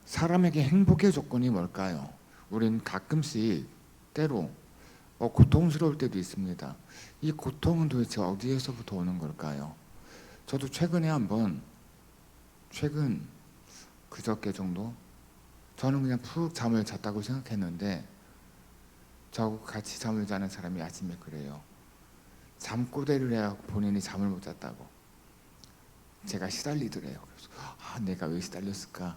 사람에게 행복의 조건이 뭘까요? 우리는 가끔씩 때로 고통스러울 때도 있습니다. 이 고통은 도대체 어디에서부터 오는 걸까요? 저도 최근 그저께 정도 저는 그냥 푹 잠을 잤다고 생각했는데 저하고 같이 잠을 자는 사람이 아침에 그래요. 잠꼬대를 해야 본인이 잠을 못 잤다고. 제가 시달리더래요. 그래서 내가 왜 시달렸을까?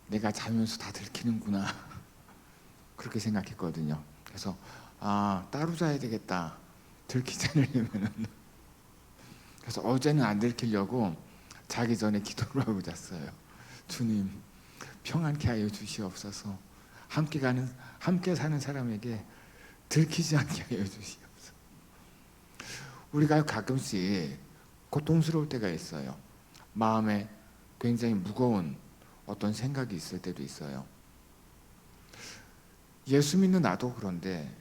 내가 자면서 다 들키는구나. 그렇게 생각했거든요. 그래서 따로 자야 되겠다. 들키지 않으려면은. 그래서 어제는 안 들키려고 자기 전에 기도를 하고 잤어요. 주님, 평안케 하여 주시옵소서. 함께 사는 사람에게 들키지 않게 하여 주시옵소서. 우리가 가끔씩 고통스러울 때가 있어요. 마음에 굉장히 무거운 어떤 생각이 있을 때도 있어요. 예수 믿는 나도 그런데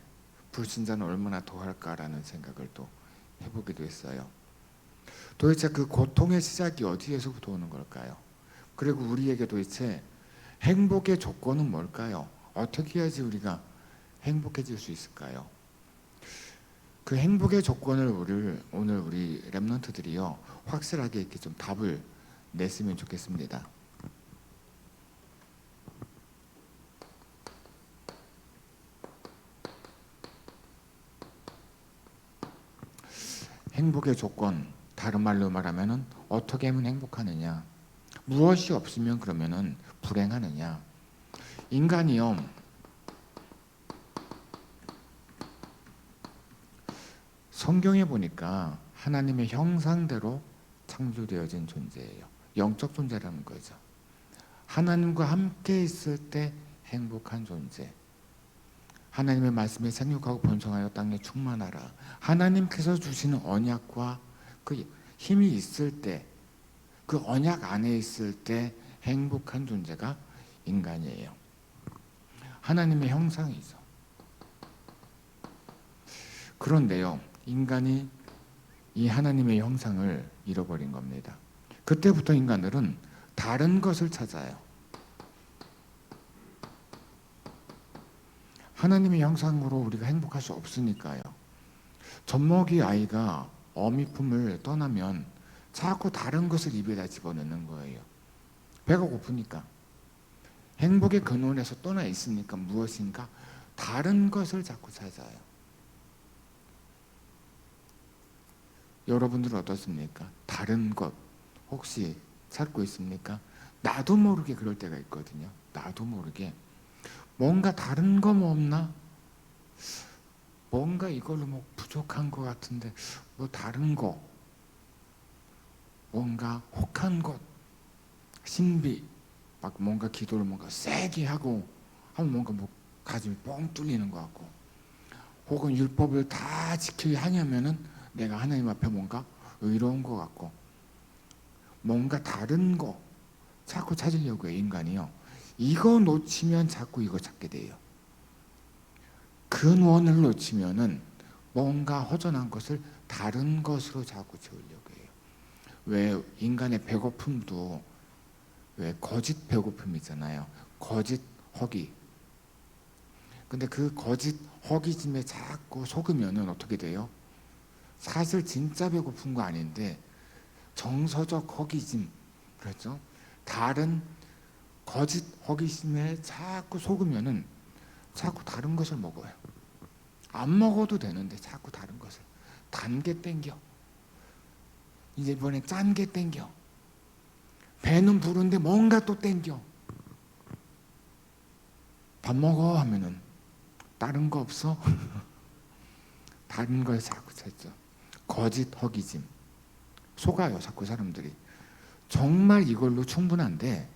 불신자는 얼마나 더할까라는 생각을 또 해보기도 했어요. 도대체 그 고통의 시작이 어디에서부터 오는 걸까요? 그리고 우리에게 도대체 행복의 조건은 뭘까요? 어떻게 해야지 우리가 행복해질 수 있을까요? 그 행복의 조건을 오늘 우리 랩런트들이요 확실하게 이렇게 좀 답을 냈으면 좋겠습니다. 행복의 조건, 다른 말로 말하면은 어떻게 하면 행복하느냐, 무엇이 없으면 그러면은 불행하느냐. 인간이요, 성경에 보니까 하나님의 형상대로 창조되어진 존재예요. 영적 존재라는 거죠. 하나님과 함께 있을 때 행복한 존재. 하나님의 말씀에 생육하고 번성하여 땅에 충만하라. 하나님께서 주시는 언약과 그 힘이 있을 때, 그 언약 안에 있을 때 행복한 존재가 인간이에요. 하나님의 형상이죠. 그런데요, 인간이 이 하나님의 형상을 잃어버린 겁니다. 그때부터 인간들은 다른 것을 찾아요. 하나님의 형상으로 우리가 행복할 수 없으니까요. 젖먹이 아이가 어미 품을 떠나면 자꾸 다른 것을 입에다 집어넣는 거예요. 배가 고프니까. 행복의 근원에서 떠나 있으니까 무엇인가 다른 것을 자꾸 찾아요. 여러분들은 어떻습니까? 다른 것 혹시 찾고 있습니까? 나도 모르게 그럴 때가 있거든요. 나도 모르게 뭔가 다른 거 뭐 없나? 뭔가 이걸로 뭐 부족한 것 같은데 뭐 다른 거, 뭔가 혹한 것, 신비, 막 뭔가 기도를 뭔가 세게 하고 하면 뭔가 뭐 가슴이 뻥 뚫리는 것 같고, 혹은 율법을 다 지켜야 하냐면은 내가 하나님 앞에 뭔가 의로운 것 같고, 뭔가 다른 거 자꾸 찾으려고 해요. 인간이요. 이거 놓치면 자꾸 이거 찾게 돼요. 근원을 놓치면은 뭔가 허전한 것을 다른 것으로 자꾸 채우려고 해요. 왜 인간의 배고픔도 왜 거짓 배고픔이잖아요. 거짓 허기. 근데 그 거짓 허기짐에 자꾸 속으면은 어떻게 돼요? 사실 진짜 배고픈 거 아닌데 정서적 허기짐, 그렇죠? 다른 거짓 허기심에 자꾸 속으면은 자꾸 다른 것을 먹어요. 안 먹어도 되는데 자꾸 다른 것을. 단 게 땡겨. 이제 이번에 짠 게 땡겨. 배는 부른데 뭔가 또 땡겨. 밥 먹어 하면은 다른 거 없어? 다른 걸 자꾸 찾죠. 거짓 허기짐. 속아요, 자꾸 사람들이. 정말 이걸로 충분한데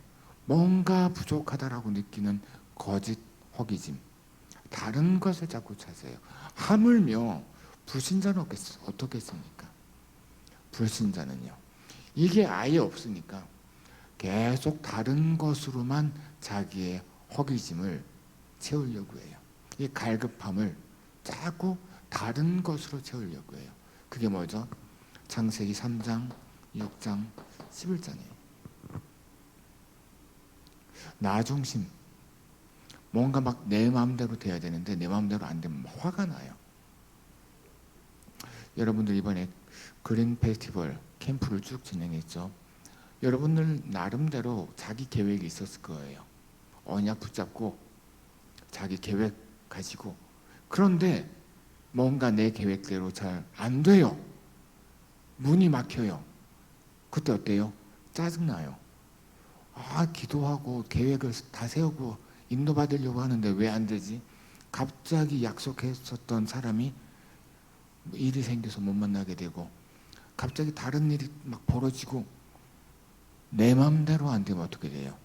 뭔가 부족하다라고 느끼는 거짓 허기짐. 다른 것을 자꾸 찾아요. 하물며 불신자는 어떻겠습니까? 불신자는요. 이게 아예 없으니까 계속 다른 것으로만 자기의 허기짐을 채우려고 해요. 이 갈급함을 자꾸 다른 것으로 채우려고 해요. 그게 뭐죠? 창세기 3장, 6장, 11장이에요. 나 중심. 뭔가 막 내 마음대로 돼야 되는데 내 마음대로 안 되면 화가 나요. 여러분들 이번에 그린 페스티벌 캠프를 쭉 진행했죠. 여러분들 나름대로 자기 계획이 있었을 거예요. 언약 붙잡고 자기 계획 가지고. 그런데 뭔가 내 계획대로 잘 안 돼요. 문이 막혀요. 그때 어때요? 짜증나요. 기도하고 계획을 다 세우고 인도받으려고 하는데 왜 안 되지? 갑자기 약속했었던 사람이 일이 생겨서 못 만나게 되고 갑자기 다른 일이 막 벌어지고 내 마음대로 안 되면 어떻게 돼요?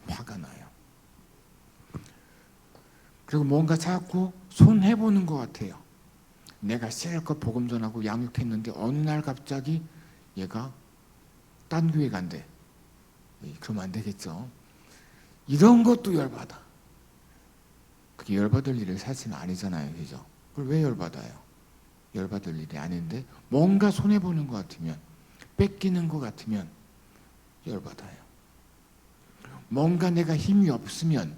화가 나요. 그리고 뭔가 자꾸 손해보는 것 같아요. 내가 실컷 복음 전하고 양육했는데 어느 날 갑자기 얘가 딴 교회 간대. 그러면 안 되겠죠. 이런 것도 열받아. 그게 열받을 일이 사실은 아니잖아요. 그죠? 그걸 왜 열받아요? 열받을 일이 아닌데 뭔가 손해보는 것 같으면, 뺏기는 것 같으면 열받아요. 뭔가 내가 힘이 없으면,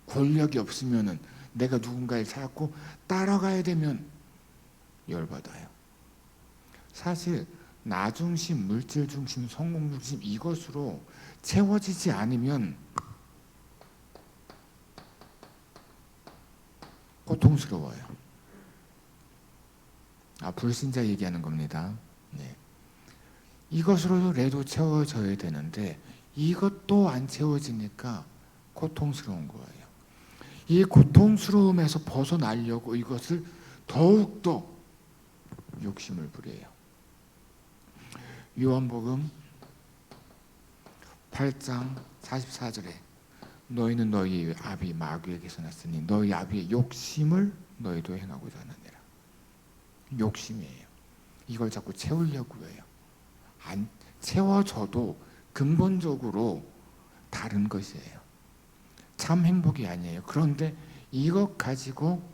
권력이 없으면은 내가 누군가를 찾고 따라가야 되면 열받아요. 사실 나 중심, 물질 중심, 성공 중심 이것으로 채워지지 않으면 고통스러워요. 불신자 얘기하는 겁니다. 네. 이것으로라도 채워져야 되는데 이것도 안 채워지니까 고통스러운 거예요. 이 고통스러움에서 벗어나려고 이것을 더욱더 욕심을 부려요. 요한복음 8장 44절에 너희는 너희 아비 마귀에게서 났으니 너희 아비의 욕심을 너희도 행하고자 하느니라. 욕심이에요. 이걸 자꾸 채우려고 해요. 안 채워져도 근본적으로 다른 것이에요. 참 행복이 아니에요. 그런데 이것 가지고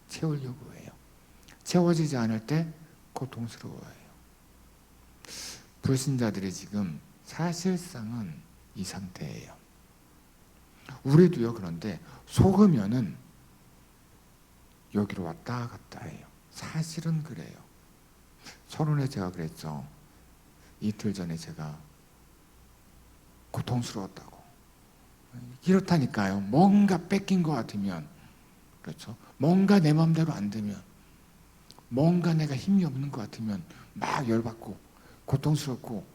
채우려고 해요. 채워지지 않을 때 고통스러워해요. 불신자들이 지금 사실상은 이 상태예요. 우리도요. 그런데 속으면은 여기로 왔다 갔다 해요. 사실은 그래요. 서론에 제가 그랬죠. 이틀 전에 제가 고통스러웠다고. 이렇다니까요. 뭔가 뺏긴 것 같으면, 그렇죠. 뭔가 내 마음대로 안 되면, 뭔가 내가 힘이 없는 것 같으면 막 열받고 고통스럽고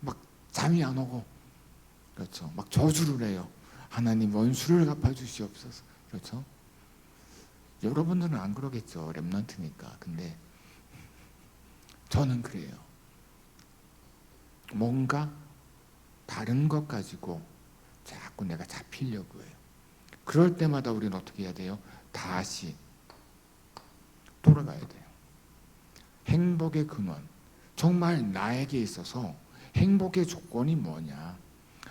막 잠이 안 오고, 그렇죠. 막 저주를 해요. 하나님 원수를 갚아주시옵소서. 그렇죠. 여러분들은 안 그러겠죠. 렘넌트니까. 근데 저는 그래요. 뭔가 다른 것 가지고 자꾸 내가 잡히려고 해요. 그럴 때마다 우리는 어떻게 해야 돼요? 다시 돌아가야 돼요. 행복의 근원. 정말 나에게 있어서 행복의 조건이 뭐냐?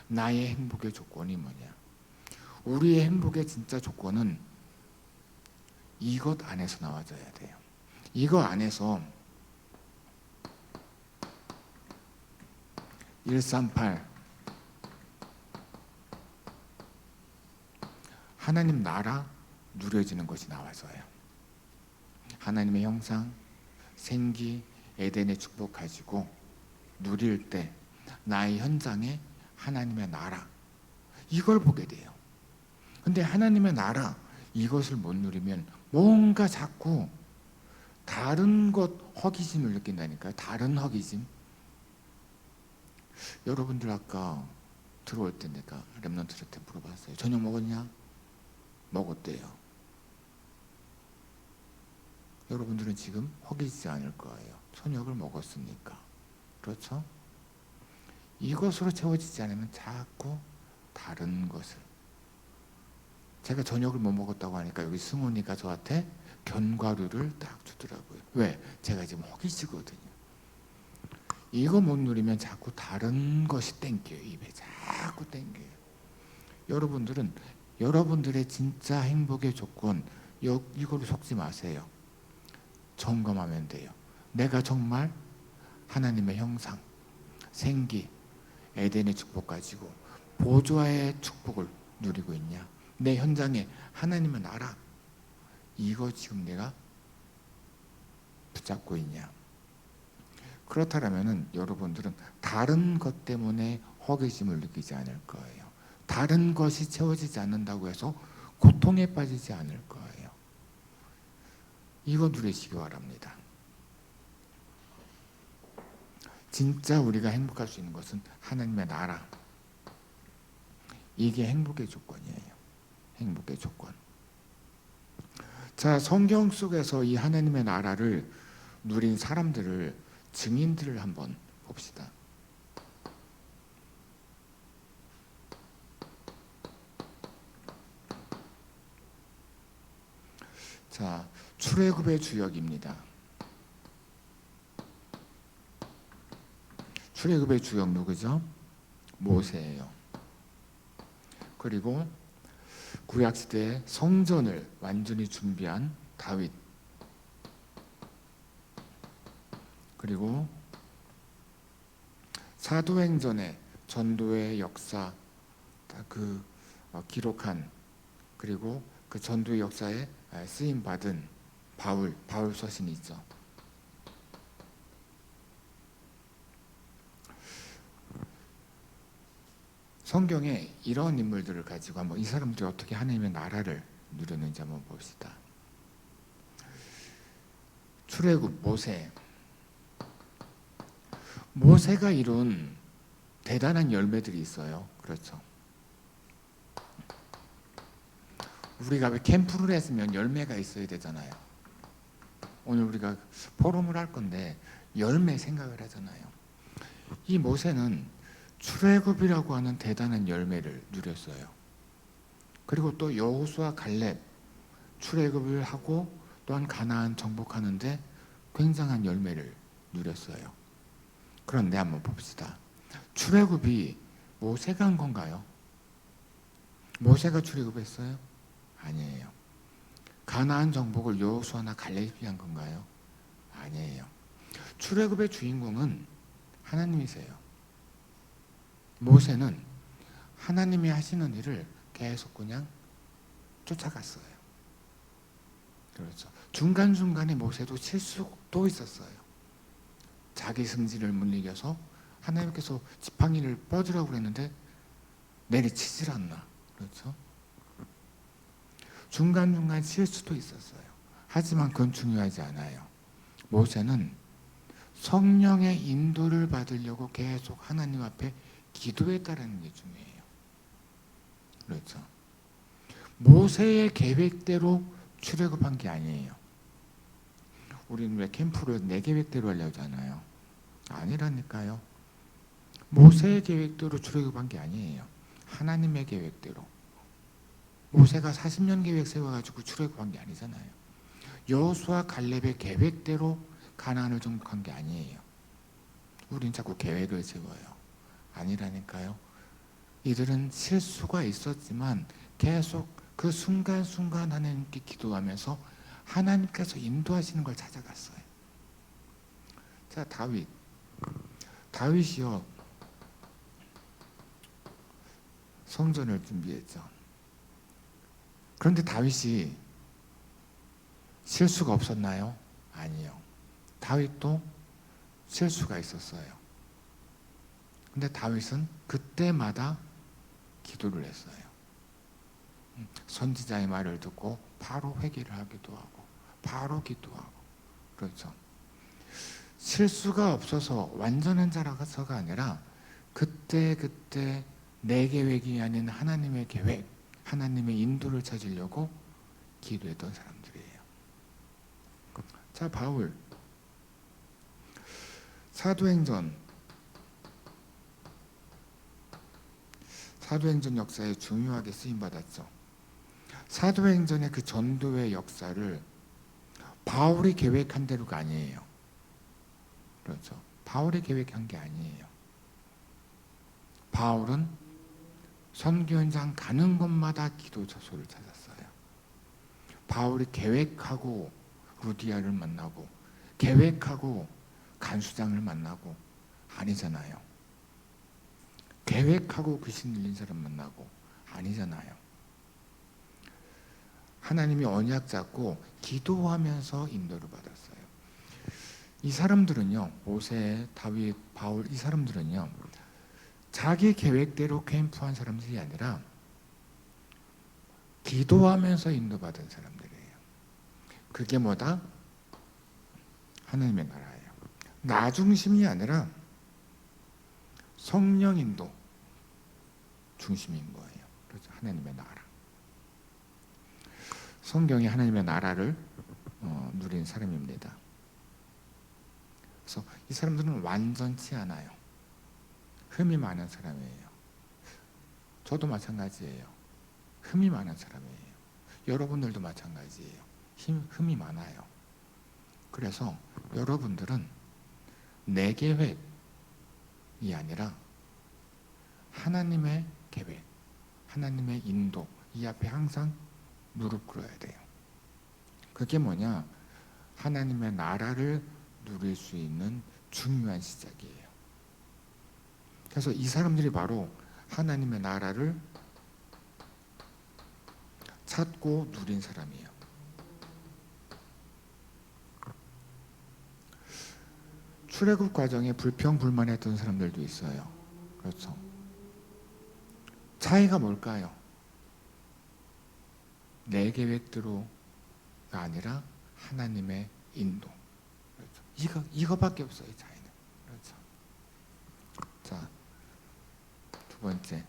나의 행복의 조건이 뭐냐? 우리의 행복의 진짜 조건은 이것 안에서 나와줘야 돼요. 이거 안에서 138 하나님 나라 누려지는 것이 나와서요. 하나님의 형상, 생기, 에덴의 축복 가지고 누릴 때 나의 현장에 하나님의 나라 이걸 보게 돼요. 근데 하나님의 나라 이것을 못 누리면 뭔가 자꾸 다른 것 허기짐을 느낀다니까요. 다른 허기짐. 여러분들 아까 들어올 때 내가 렘넌트한테 물어봤어요. 저녁 먹었냐? 먹었대요. 여러분들은 지금 허기지지 않을 거예요. 저녁을 먹었으니까. 그렇죠? 이것으로 채워지지 않으면 자꾸 다른 것을. 제가 저녁을 못 먹었다고 하니까 여기 승훈이가 저한테 견과류를 딱 주더라고요. 왜? 제가 지금 허기지거든요. 이거 못 누리면 자꾸 다른 것이 땡겨요. 입에 자꾸 땡겨요. 여러분들은 여러분들의 진짜 행복의 조건 이거로 속지 마세요. 점검하면 돼요. 내가 정말 하나님의 형상, 생기, 에덴의 축복 가지고 보좌의 축복을 누리고 있냐? 내 현장에 하나님은 알아. 이거 지금 내가 붙잡고 있냐? 그렇다면은 여러분들은 다른 것 때문에 허기짐을 느끼지 않을 거예요. 다른 것이 채워지지 않는다고 해서 고통에 빠지지 않을 거예요. 이거 누리시기 바랍니다. 진짜 우리가 행복할 수 있는 것은 하나님의 나라. 이게 행복의 조건이에요. 행복의 조건. 자, 성경 속에서 이 하나님의 나라를 누린 사람들을, 증인들을 한번 봅시다. 자, 출애굽의 주역입니다. 출애굽의 주역 누구죠? 모세예요. 그리고 구약시대에 성전을 완전히 준비한 다윗. 그리고 사도행전의 전도의 역사 기록한, 그리고 그 전도의 역사에 쓰임 받은 바울 서신이 있죠. 성경에 이런 인물들을 가지고 한번 이 사람들이 어떻게 하나님의 나라를 누렸는지 한번 봅시다. 출애굽 모세가 이룬 대단한 열매들이 있어요. 그렇죠. 우리가 왜 캠프를 했으면 열매가 있어야 되잖아요. 오늘 우리가 포럼을 할 건데 열매 생각을 하잖아요. 이 모세는 출애굽이라고 하는 대단한 열매를 누렸어요. 그리고 또 여호수아 갈렙 출애굽을 하고 또한 가나안 정복하는데 굉장한 열매를 누렸어요. 그런데 한번 봅시다. 출애굽이 모세가 한 건가요? 모세가 출애굽했어요? 아니에요. 가나안 정복을 여호수아나 갈렙이 한 건가요? 아니에요. 출애굽의 주인공은 하나님이세요. 모세는 하나님이 하시는 일을 계속 그냥 쫓아갔어요. 그렇죠. 중간중간에 모세도 실수도 있었어요. 자기 승질을 못 이겨서 하나님께서 지팡이를 뻗으라고 그랬는데 내리치질 않나. 그렇죠. 중간중간 실수도 있었어요. 하지만 그건 중요하지 않아요. 모세는 성령의 인도를 받으려고 계속 하나님 앞에 기도했다라는 게 중요해요. 그렇죠. 모세의 계획대로 출애굽한 게 아니에요. 우리는 왜 캠프를 내 계획대로 하려고 하잖아요. 아니라니까요. 모세의 계획대로 출애굽한 게 아니에요. 하나님의 계획대로. 모세가 40년 계획 세워가지고 출애굽한 게 아니잖아요. 여호수아 갈렙의 계획대로 가나안을 정복한 게 아니에요. 우린 자꾸 계획을 세워요. 아니라니까요. 이들은 실수가 있었지만 계속 그 순간순간 하나님께 기도하면서 하나님께서 인도하시는 걸 찾아갔어요. 자, 다윗이요, 성전을 준비했죠. 그런데 다윗이 실수가 없었나요? 아니요. 다윗도 실수가 있었어요. 근데 다윗은 그때마다 기도를 했어요. 선지자의 말을 듣고 바로 회개를 하기도 하고 바로 기도하고. 그렇죠. 실수가 없어서 완전한 자라서가 아니라 그때 내 계획이 아닌 하나님의 계획, 하나님의 인도를 찾으려고 기도했던 사람들이에요. 자, 바울 사도행전 역사에 중요하게 쓰임받았죠. 사도행전의 그 전도의 역사를 바울이 계획한 대로가 아니에요. 그렇죠. 바울이 계획한 게 아니에요. 바울은 선교 현장 가는 곳마다 기도 저소를 찾았어요. 바울이 계획하고 루디아를 만나고 계획하고 간수장을 만나고 아니잖아요. 계획하고 귀신 들린 사람 만나고 아니잖아요. 하나님이 언약 잡고 기도하면서 인도를 받았어요. 이 사람들은요, 모세, 다윗, 바울 이 사람들은요, 자기 계획대로 캠프한 사람들이 아니라 기도하면서 인도받은 사람들이에요. 그게 뭐다? 하나님의 나라예요. 나 중심이 아니라 성령 인도 중심인 거예요. 그래서 하나님의 나라. 성경이 하나님의 나라를 누린 사람입니다. 그래서 이 사람들은 완전치 않아요. 흠이 많은 사람이에요. 저도 마찬가지예요. 흠이 많은 사람이에요. 여러분들도 마찬가지예요. 흠이 많아요. 그래서 여러분들은 내 계획이 아니라 하나님의 계획, 하나님의 인도 이 앞에 항상 무릎 꿇어야 돼요. 그게 뭐냐? 하나님의 나라를 누릴 수 있는 중요한 시작이에요. 그래서 이 사람들이 바로 하나님의 나라를 찾고 누린 사람이에요. 출애굽 과정에 불평불만했던 사람들도 있어요. 그렇죠. 차이가 뭘까요? 내 계획대로가 아니라 하나님의 인도. 그렇죠. 이거밖에 없어요, 차이는. 그렇죠. 자, 두 번째.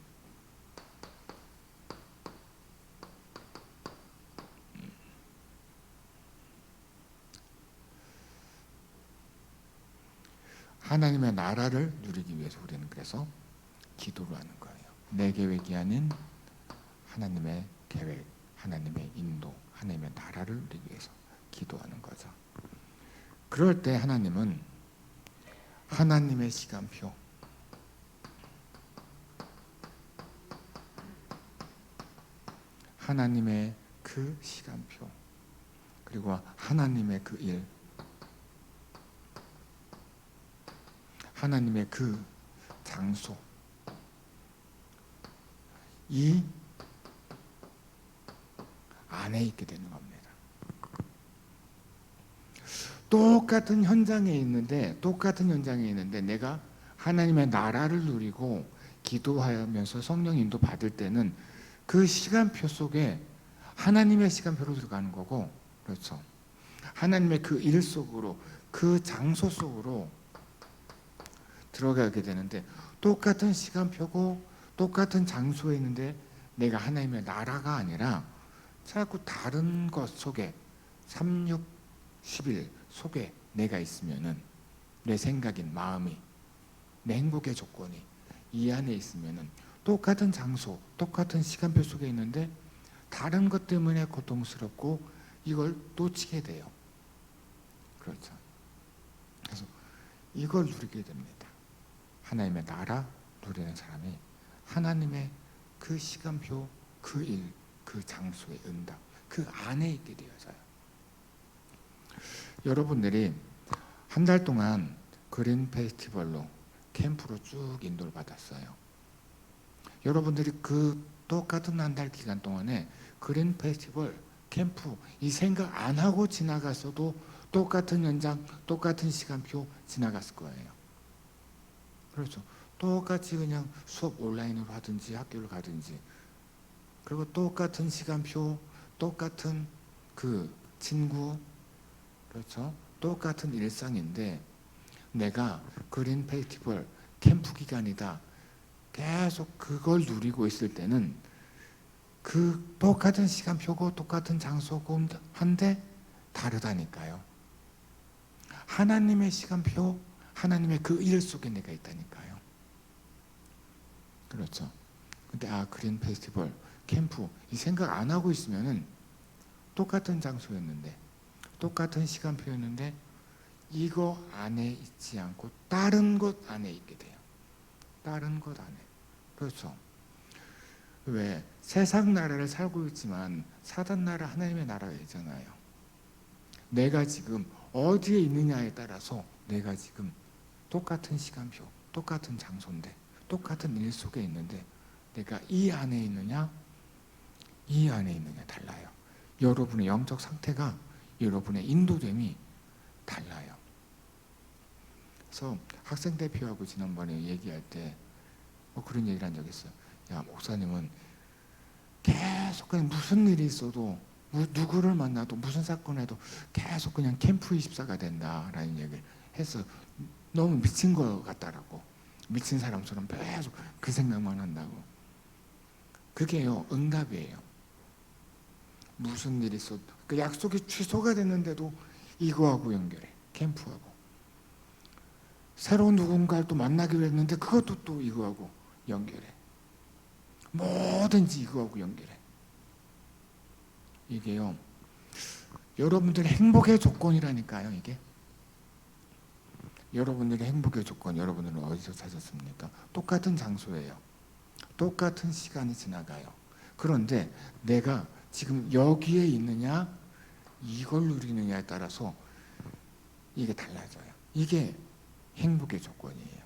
하나님의 나라를 누리기 위해서 우리는 그래서 기도를 하는 거예요. 내 계획이 아닌 하나님의 계획, 하나님의 인도, 하나님의 나라를 누리기 위해서 기도하는 거죠. 그럴 때 하나님은 하나님의 시간표, 하나님의 그 시간표, 그리고 하나님의 그 일, 하나님의 그 장소, 이 안에 있게 되는 겁니다. 똑같은 현장에 있는데 내가 하나님의 나라를 누리고 기도하면서 성령 인도 받을 때는 그 시간표 속에 하나님의 시간표로 들어가는 거고, 그렇죠. 하나님의 그 일 속으로, 그 장소 속으로 들어가게 되는데, 똑같은 시간표고 똑같은 장소에 있는데 내가 하나님의 나라가 아니라 자꾸 다른 것 속에 3, 6, 11 속에 내가 있으면은, 내 생각인 마음이, 내 행복의 조건이 이 안에 있으면은 똑같은 장소, 똑같은 시간표 속에 있는데 다른 것 때문에 고통스럽고 이걸 놓치게 돼요. 그렇죠. 그래서 이걸 누리게 됩니다. 하나님의 나라 누리는 사람이 하나님의 그 시간표, 그 일, 그 장소의 응답, 그 안에 있게 되어져요. 여러분들이 한 달 동안 그린 페스티벌로 캠프로 쭉 인도를 받았어요. 여러분들이 그 똑같은 한 달 기간 동안에 그린 페스티벌, 캠프 이 생각 안 하고 지나갔어도 똑같은 연장, 똑같은 시간표 지나갔을 거예요. 그렇죠. 똑같이 그냥 수업 온라인으로 하든지 학교를 가든지, 그리고 똑같은 시간표, 똑같은 그 친구, 그렇죠. 똑같은 일상인데 내가 그린 페스티벌 캠프 기간이다 계속 그걸 누리고 있을 때는 그 똑같은 시간표고 똑같은 장소고 한데 다르다니까요. 하나님의 시간표, 하나님의 그 일 속에 내가 있다니까요. 그렇죠. 근데 그린 페스티벌 캠프 이 생각 안 하고 있으면은 똑같은 장소였는데 똑같은 시간표였는데 이거 안에 있지 않고 다른 것 안에 있게 돼요. 다른 것 안에. 그렇죠. 왜? 세상 나라를 살고 있지만 사단 나라 하나님의 나라가 있잖아요. 내가 지금 어디에 있느냐에 따라서 내가 지금 똑같은 시간표, 똑같은 장소인데 똑같은 일 속에 있는데 내가 이 안에 있느냐 이 안에 있느냐 달라요. 여러분의 영적 상태가 여러분의 인도됨이 달라요. 그래서 학생 대표하고 지난번에 얘기할 때 그런 얘기를 한 적이 있어요. 야, 목사님은 계속 그냥 무슨 일이 있어도 누구를 만나도 무슨 사건을 해도 계속 그냥 캠프 24가 된다라는 얘기를 해서 너무 미친 것 같다라고. 미친 사람처럼 계속 그 생각만 한다고. 그게요, 응답이에요. 무슨 일이 있어도 그 약속이 취소가 됐는데도 이거하고 연결해. 캠프하고. 새로운 누군가를 또 만나기로 했는데 그것도 또 이거하고 연결해. 뭐든지 이거하고 연결해. 이게요, 여러분들의 행복의 조건이라니까요. 이게 여러분들의 행복의 조건, 여러분들은 어디서 찾았습니까? 똑같은 장소예요. 똑같은 시간이 지나가요. 그런데 내가 지금 여기에 있느냐 이걸 누리느냐에 따라서 이게 달라져요. 이게 행복의 조건이에요.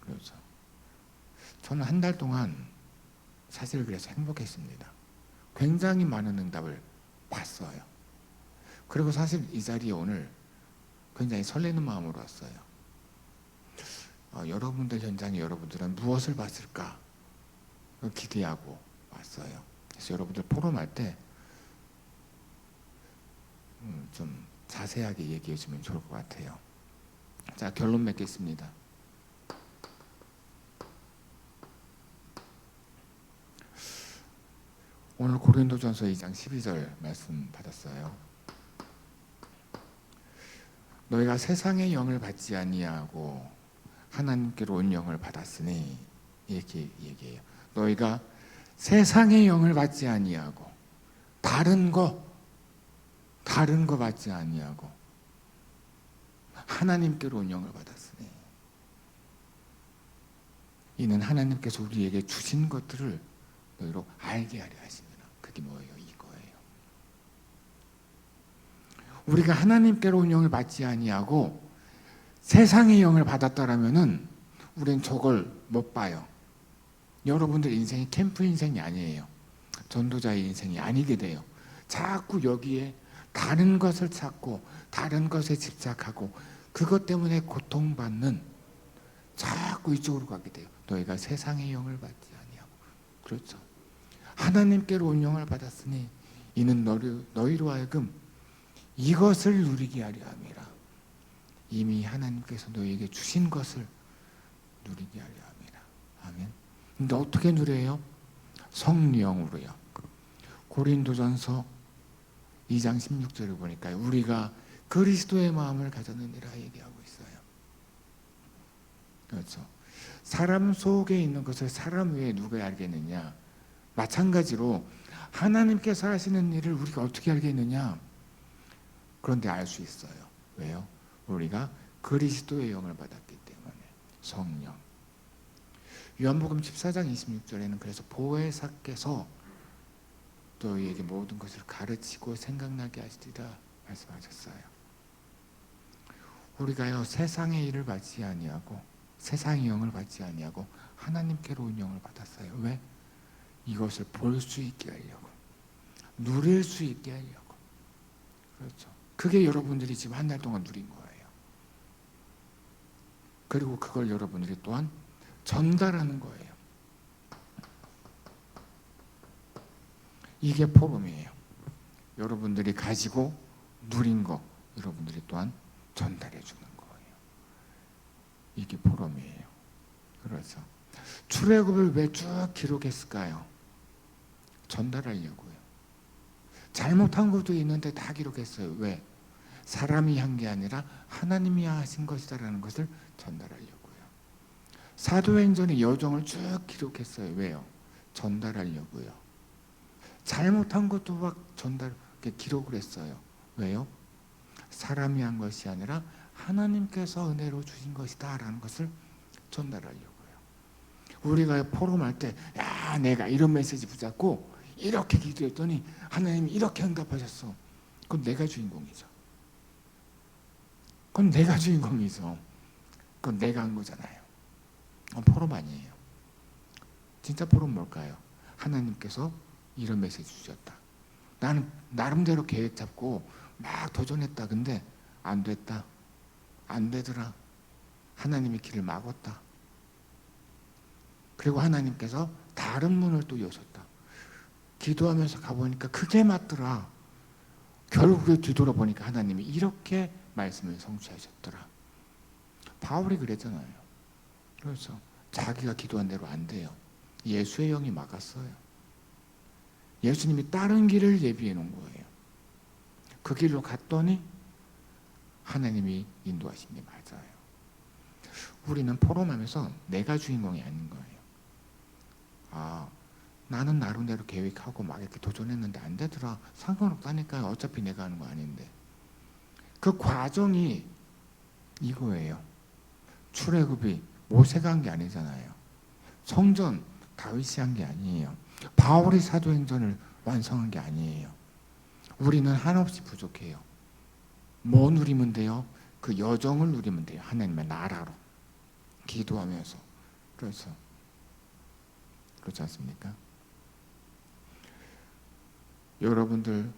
그렇죠. 저는 한 달 동안 사실 그래서 행복했습니다. 굉장히 많은 응답을 봤어요. 그리고 사실 이 자리에 오늘 굉장히 설레는 마음으로 왔어요. 여러분들 현장에 여러분들은 무엇을 봤을까 기대하고 왔어요. 그래서 여러분들 포럼할 때 좀 자세하게 얘기해 주면 좋을 것 같아요. 자, 결론 맺겠습니다. 오늘 고린도전서 2장 12절 말씀 받았어요. 너희가 세상의 영을 받지 아니하고 하나님께로 온 영을 받았으니, 이렇게 얘기해요. 너희가 세상의 영을 받지 아니하고 다른 거 받지 아니하고 하나님께로 온 영을 받았으니, 이는 하나님께서 우리에게 주신 것들을 너희로 알게 하려 하십니다. 그게 뭐예요? 이거예요. 우리가 하나님께로 온 영을 받지 아니하고 세상의 영을 받았다라면은 우리는 저걸 못 봐요. 여러분들 인생이 캠프 인생이 아니에요. 전도자의 인생이 아니게 돼요. 자꾸 여기에 다른 것을 찾고 다른 것에 집착하고 그것 때문에 고통받는, 자꾸 이쪽으로 가게 돼요. 너희가 세상의 영을 받지 아니하고, 그렇죠. 하나님께로 온 영을 받았으니 이는 너희로 하여금 이것을 누리게 하려 함이라. 이미 하나님께서 너희에게 주신 것을 누리게 하려 함이라. 아멘. 근데 어떻게 누려요? 성령으로요. 고린도전서 2장 16절을 보니까 우리가 그리스도의 마음을 가졌느니라 얘기하고 있어요. 그렇죠. 사람 속에 있는 것을 사람 외에 누가 알겠느냐? 마찬가지로 하나님께서 하시는 일을 우리가 어떻게 알겠느냐? 그런데 알 수 있어요. 왜요? 우리가 그리스도의 영을 받았기 때문에. 성령. 요한복음 14장 26절에는 그래서 보혜사께서 너희에게 모든 것을 가르치고 생각나게 하시리라 말씀하셨어요. 우리가요, 세상의 일을 받지 아니하고 세상의 영을 받지 아니하고 하나님께로 온 영을 받았어요. 왜? 이것을 볼 수 있게 하려고, 누릴 수 있게 하려고. 그렇죠. 그게 여러분들이 지금 한 달 동안 누린 거예요. 그리고 그걸 여러분들이 또한 전달하는 거예요. 이게 포럼이에요. 여러분들이 가지고 누린 거 여러분들이 또한 전달해 주는 거예요. 이게 포럼이에요. 그렇죠. 출애굽을 왜 쭉 기록했을까요? 전달하려고요. 잘못한 것도 있는데 다 기록했어요. 왜? 사람이 한 게 아니라 하나님이 하신 것이다라는 것을 전달하려고요. 사도행전의 여정을 쭉 기록했어요. 왜요? 전달하려고요. 잘못한 것도 막 기록을 했어요. 왜요? 사람이 한 것이 아니라 하나님께서 은혜로 주신 것이다라는 것을 전달하려고요. 우리가 포럼할 때, 야, 내가 이런 메시지 붙잡고 이렇게 기도했더니 하나님이 이렇게 응답하셨어. 그건 내가 주인공이죠. 그건 내가 주인공이죠. 그건 내가 한 거잖아요. 포럼 아니에요. 진짜 포럼 뭘까요? 하나님께서 이런 메시지 주셨다. 나는 나름대로 계획 잡고 막 도전했다. 근데 안 됐다. 안 되더라. 하나님이 길을 막았다. 그리고 하나님께서 다른 문을 또 여셨다. 기도하면서 가보니까 그게 맞더라. 결국에 뒤돌아보니까 하나님이 이렇게 말씀을 성취하셨더라. 바울이 그랬잖아요. 그래서 자기가 기도한 대로 안 돼요. 예수의 영이 막았어요. 예수님이 다른 길을 예비해 놓은 거예요. 그 길로 갔더니 하나님이 인도하신 게 맞아요. 우리는 포럼하면서 내가 주인공이 아닌 거예요. 나는 나름대로 계획하고 막 이렇게 도전했는데 안 되더라. 상관없다니까요. 어차피 내가 하는 거 아닌데. 그 과정이 이거예요. 출애굽이 모세가 한 게 아니잖아요. 성전 다윗이 한 게 아니에요. 바울이 사도행전을 완성한 게 아니에요. 우리는 한없이 부족해요. 뭐 누리면 돼요? 그 여정을 누리면 돼요. 하나님의 나라로 기도하면서. 그렇죠. 그렇지 않습니까? 여러분들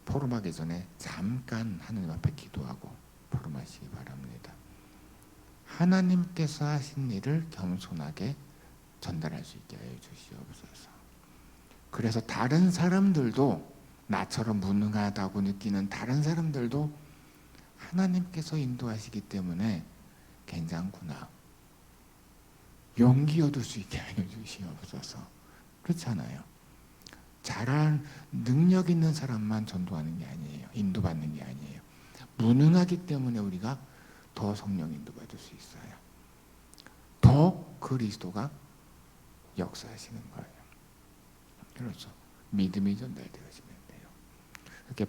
포럼하기 전에 잠깐 하나님 앞에 기도하고 포럼하시기 바랍니다. 하나님께서 하신 일을 겸손하게 전달할 수 있게 해 주시옵소서. 그래서 다른 사람들도 나처럼 무능하다고 느끼는 다른 사람들도 하나님께서 인도하시기 때문에 괜찮구나. 용기 얻을 수 있게 해 주시옵소서. 그렇잖아요. 잘한 능력 있는 사람만 전도하는 게 아니에요. 인도받는 게 아니에요. 무능하기 때문에 우리가 더 성령 인도받을 수 있어요. 더 그리스도가 역사하시는 거예요. 그렇죠. 믿음이 전달되어지면 돼요. 이렇게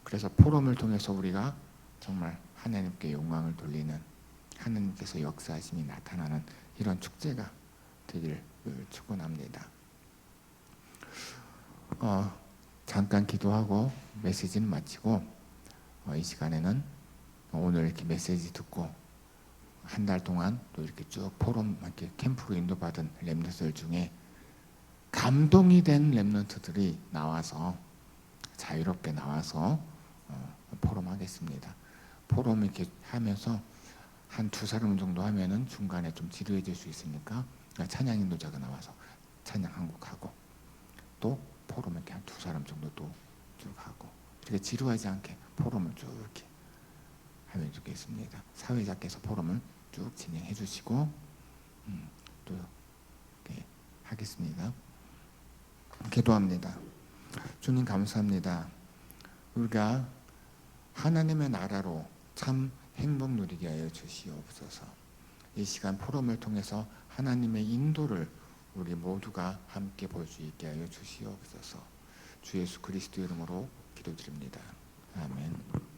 그래서 포럼을 통해서 우리가 정말 하나님께 영광을 돌리는, 하나님께서 역사하심이 나타나는 이런 축제가 되기를 축원합니다. 잠깐 기도하고 메시지는 마치고 이 시간에는 오늘 이렇게 메시지 듣고 한 달 동안 또 이렇게 쭉 포럼 이렇게 캠프로 인도받은 렘넌트들 중에 감동이 된 렘넌트들이 나와서 자유롭게 나와서 포럼 하겠습니다. 포럼 이렇게 하면서 한 두 사람 정도 하면은 중간에 좀 지루해질 수 있으니까 찬양 인도자가 나와서 찬양 한 곡 하고 또 포럼 이렇게 한 두 사람 정도 또 쭉 하고 이렇게 지루하지 않게 포럼을 쭉 이렇게 하면 좋겠습니다. 사회자께서 포럼을 쭉 진행해 주시고 또 이렇게 하겠습니다. 기도합니다. 주님 감사합니다. 우리가 하나님의 나라로 참 행복 누리게 하여 주시옵소서. 이 시간 포럼을 통해서 하나님의 인도를 우리 모두가 함께 볼 수 있게 하여 주시옵소서. 주 예수 그리스도 이름으로 기도드립니다. 아멘.